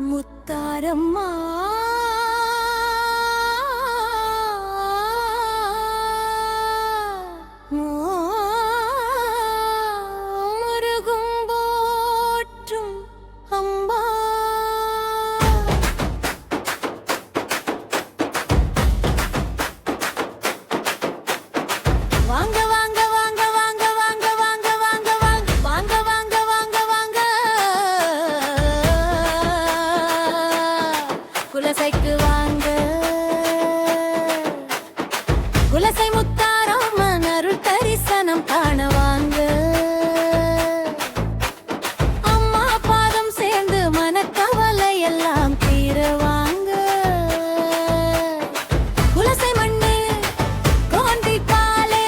முத்தாரம்மா முருகும் போற்றும் அம்மா வாங்க வாங்க வாங்க வாங்க வாங்க வாங்க வாங்க வாங்க வாங்க வாங்க வாங்க குலசைக்கு வாங்க குலசை முத்தாரம்மன் அருள் தரிசனம் காண வாங்க அம்மா பாதம் சேர்ந்து மனக்கவலை எல்லாம் தீர வாங்க குலசை மண்ணு கோந்தி பாலே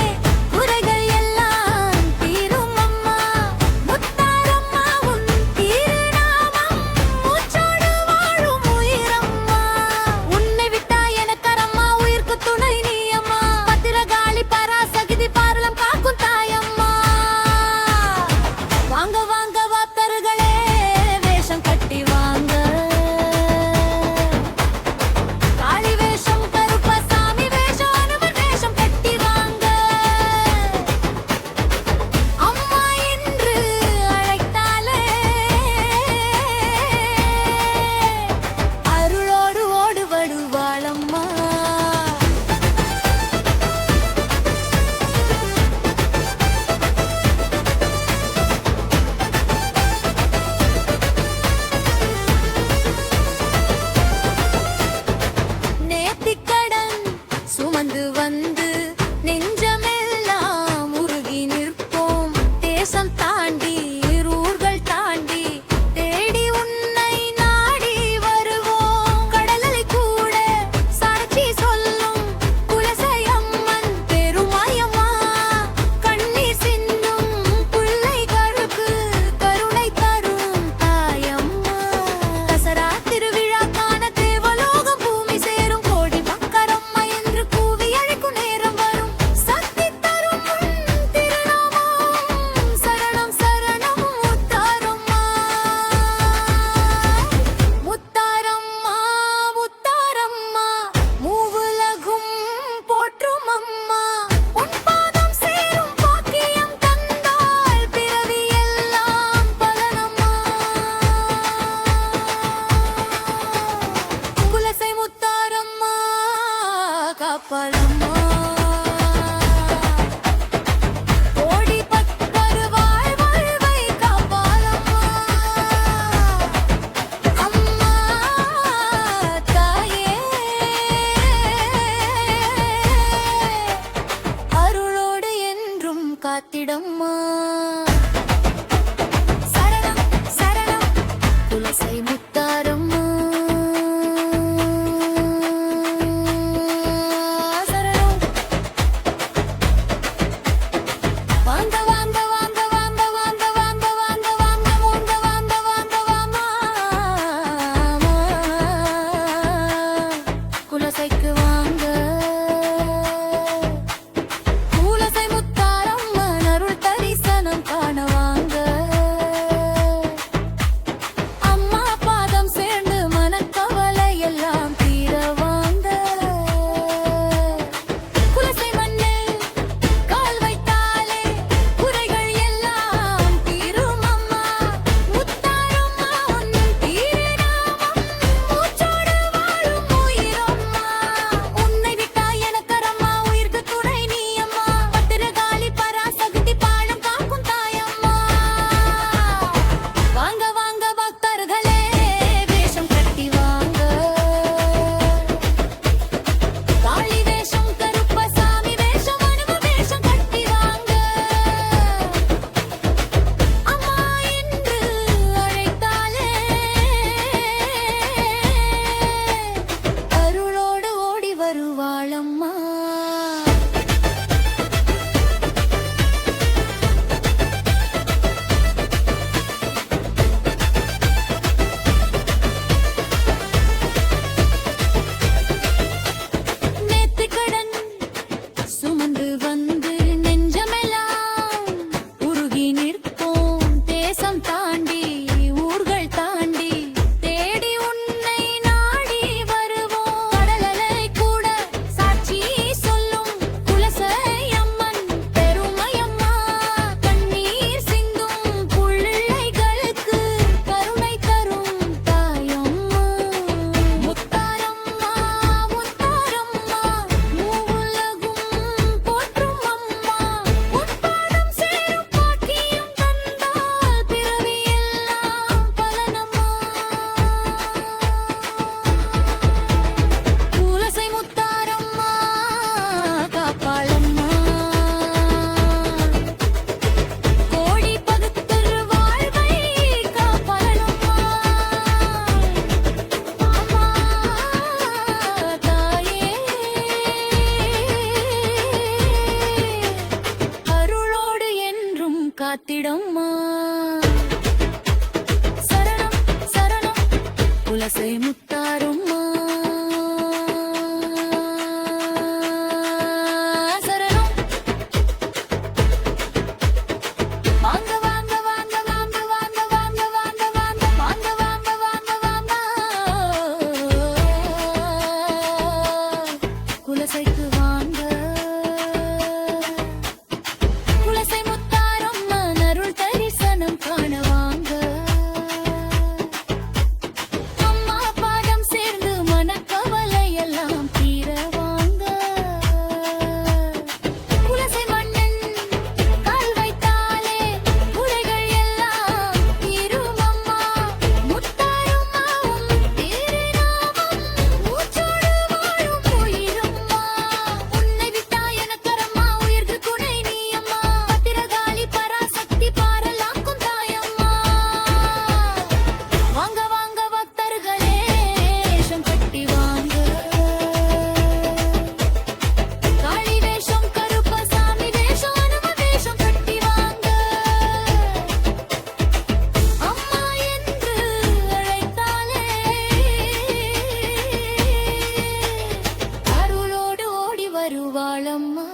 குறைகள் எல்லாம் தீரும் அம்மா முத்தாரம்மா உன் திருநாமம் மூச்சோடு வாழும் உயிரம்மா உன்னை விட்டா எனக்கரம்மா உயிர்க்கு துணை நீ அம்மா பத்திரகாளி பராசக்தி பாரலம் காக்கும் தாயம்மா வாங்க வாங்க வாத்தர்களே வேஷம் கட்டி வாங்க காளி வேஷம் கருப்பசாமி வேஷம் அனுமன் வேஷம் கட்டி வாங்க அம்மா என்று அழைத்தாலே அருளோடு ஓடு வருவாளம்மா நேத்திக்கடன் சுமந்து வந்து நெஞ்சமெல்லாம் உருகி நிற்போம் தேசம் தாண்டி ஊர்கள் தாண்டி தேடி உன்னை நாடி வருவோம் கடலலை கூட சாட்சி சொல்லும் குலசையம்மன் பெருமாயம்மா கண்ணீர் சிந்தும் பிள்ளைகளுக்கு கருணை தரும் தாயம்மா தசரா திருவிழா காண தேவலோகம் பூமி சேரும் கோடி மக்கரம்மா என்று கூவி அழைக்கும் நேரம் வரும் சக்தி தரும் உன் திருநாமம் சரணம் சரணம் முத்தாரம்மா முத்தாரம்மா முத்தாரம்மா மூவுலகும் போற்றும் அம்மா உன் பாதம் சேரும் பாக்கியம் தந்தால் பிறவி எல்லாம் பலனம்மா குலசை முத்தாரம்மா காப்பாளம்மா கோடி பக்தர் வாழ்வை காப்பாளம்மா அம்மா தாயே அருளோடு என்றும் காத்திடம்மா சரணம் சரணம் குலசை முத்தாரம்மா சரணம் வாங்க வாங்க வாங்க வாங்க வாங்க வாங்க வாங்க வாங்க வாங்க வாங்க வாங்க வாங்க குலசைக்கு வாங்க குலசை முத்தாரம்மன் அருள் தரிசனம் காத்திடம்மா. சரணம் சரணம் குலசை முத்தாரம்மா. சரணம் வாங்க வாங்க வாங்க வாங்க வாங்க வாங்க வாங்க வாங்க வாங்க வாங்க வாங்க வாங்க குலசைக்கு வாங்க. குலசை முத்தாரம்மா அருள் தரிசனம் காண வாங்க. அம்மா பாதம் சேர்ந்து மனக்கவலை எல்லாம் தீர வாங்க. குலசை மன்னன் கால் வைத்தாலே குறைகள் எல்லாம் தீருமம்மா. முத்தாரம்மாவும் திருநாமம் மூச்சோடு வாழும் உயிரம்மா. உன்னை விட்டா எனக்கரம்மா உயிர்க்கு துணை நீ அம்மா. பத்திரகாளி பராசக்தி பாரலாக்கும் தாயம்மா. வாங்க வாங்க பக்தர்களே வேஷம் கட்டி வாங்க. காளி வேஷம் கருப்பசாமி வேஷம் அனும வேஷம் கட்டி வாங்க. அம்மா என்று அழைத்தாலே அருளோடு ஓடி வருவாளம்மா.